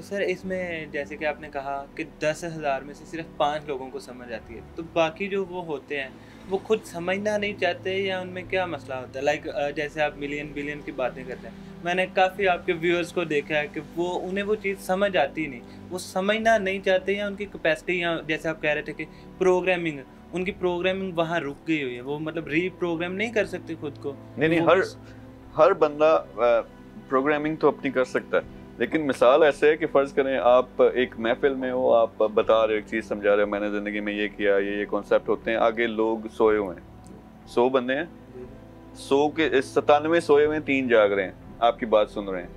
Sir इसमें जैसे कि आपने कहा कि 10,000 में से सिर्फ 5 लोगों को समझ आती है, तो बाकी जो वो होते हैं, वो खुद समझना नहीं चाहते या उनमें क्या मसला होता है? लाइक जैसे आप मिलियन बिलियन की बातें करते हैं, मैंने काफ़ी आपके व्यूअर्स को देखा है कि वो उन्हें वो चीज़ समझ आती नहीं, वो समझना नहीं चाहते या उनकी कैपेसिटी या जैसे आप कह रहे थे कि प्रोग्रामिंग, उनकी प्रोग्रामिंग वहाँ रुक गई हुई है, वो मतलब रीप्रोग्राम नहीं कर सकते खुद को, नहीं कि नहीं, वो हर किस हर बंदा प्रोग्रामिंग तो अपनी कर सकता है, लेकिन मिसाल ऐसे है कि फ़र्ज़ करें आप एक महफ़िल में हो, आप बता रहे हो, एक चीज़ समझा रहे हो, मैंने ज़िंदगी में ये किया, ये कॉन्सेप्ट होते हैं, आगे लोग सोए हुए हैं, 100 बंदे हैं, जी, 100 के 97 सोए हुए हैं, 3 जाग रहे हैं, आपकी बात सुन रहे हैं,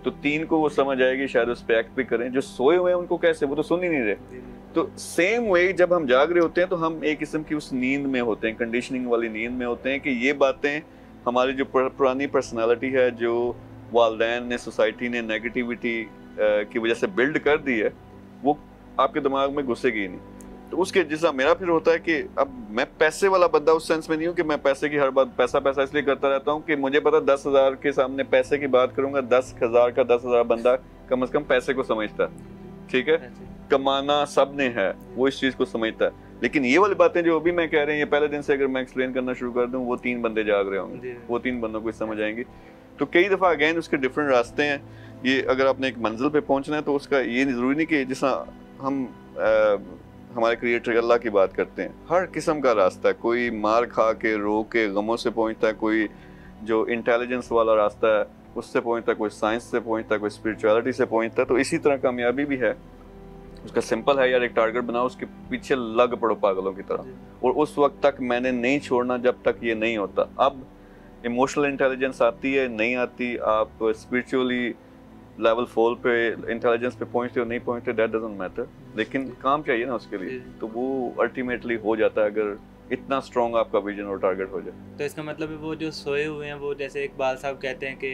तो 3 को वो समझ आएगी, शायद उस पे एक्ट भी करें, जो सोए हुए हैं उनको कैसे, वो तो सुन ही नहीं रहे। जी, तो सेम वे जब हम जाग रहे होते हैं तो हम एक किस्म की उस नींद में होते हैं, कंडीशनिंग वाली नींद में होते हैं कि ये बातें हमारी जो पुरानी पर्सनालिटी है, जो वालदैन ने, सोसाइटी ने नेगेटिविटी की वजह से बिल्ड कर दी है, वो आपके दिमाग में घुसेगी ही नहीं। तो उसके जैसा मेरा फिर होता है कि अब मैं पैसे वाला बंदा उस सेंस में नहीं हूँ कि मैं पैसे की हर बात पैसा पैसा इसलिए करता रहता हूँ कि मुझे पता 10,000 के सामने पैसे की बात करूंगा, 10,000 का 10,000 बंदा कम से कम पैसे को समझता है, जी, जी, ठीक है। ऐसे ही। कमाना सब ने है, वो इस चीज को समझता है, लेकिन ये वाली बातें जो अभी मैं कह रहे हैं, ये पहले दिन से अगर मैं एक्सप्लेन करना शुरू कर दूं, वो 3 बंदे जाग रहे होंगे, जी, वो 3 बंदों को समझ आएंगे। तो कई दफा अगेन उसके डिफरेंट रास्ते हैं। ये अगर आपने एक मंजिल पे पहुंचना है तो उसका ये जरूरी नहीं कि जैसा हम हमारे क्रिएटर अल्लाह की बात करते हैं, हर किस्म का रास्ता है, कोई मार खा के रो के गमों से पहुंचता है, कोई जो इंटेलिजेंस वाला रास्ता है उससे पहुंचता है, कोई साइंस से पहुंचता है, कोई स्पिरिचुअलिटी से पहुंचता है। तो इसी तरह कामयाबी भी है, उसका सिंपल है यार, एक टारगेट बनाओ, उसके पीछे लग पड़ो पागलों की जी, तरह, और उस वक्त तक मैंने नहीं छोड़ना जब तक ये नहीं होता। अब इमोशनल इंटेलिजेंस आती है नहीं आती, आप स्पिरिचुअली लेवल 4 पे इंटेलिजेंस पे पहुंचते हो नहीं पहुंचते, दैट डजंट मैटर, लेकिन जी, काम चाहिए ना उसके लिए, जी। तो वो अल्टीमेटली हो जाता है अगर इतना स्ट्रॉन्ग आपका विजन और टारगेट हो जाए। तो इसका मतलब है वो जो सोए हुए हैं, वो जैसे इकबाल साहब कहते हैं कि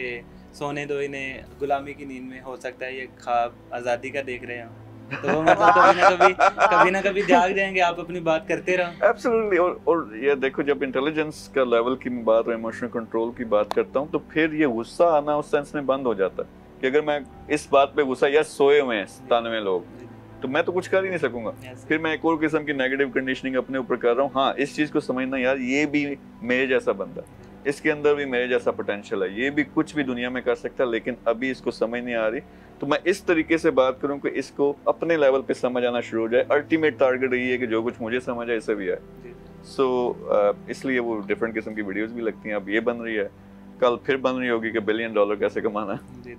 सोने दो इन्हें गुलामी की नींद में, हो सकता है ये ख्वाब आज़ादी का देख रहे हों। तो वो मतलब कभी ना कभी जाग जाएँगे, आप अपनी बात करते रहो। एब्सोल्युटली। और ये देखो, जब इंटेलिजेंस का लेवल की बात और इमोशनल कंट्रोल की बात करता हूँ, तो फिर ये गुस्सा आना उस सेंस में बंद हो जाता है कि अगर मैं इस बात पे गुस्सा, यार सोए हुए हैं 97 लोग, जी, तो मैं तो कुछ कर ही नहीं सकूंगा, ऐसे फिर मैं एक और किस्म की नेगेटिव कंडीशनिंग अपने ऊपर कर रहा हूँ। हाँ, इस चीज को समझना यार, ये भी मेरे जैसा बंदा, इसके अंदर भी मेरे जैसा पोटेंशियल है, ये भी कुछ भी दुनिया में कर सकता है, लेकिन अभी इसको समझ नहीं आ रही, तो मैं इस तरीके से बात करूं कि इसको अपने लेवल पे समझ आना शुरू हो जाए। अल्टीमेट टारगेट यही है कि जो कुछ मुझे समझ आए इसे भी आए। जी, इसलिए वो डिफरेंट किस्म की वीडियोस भी लगती हैं, अब ये बन रही है, कल फिर बन रही होगी कि $1 बिलियन कैसे कमाना है। जी।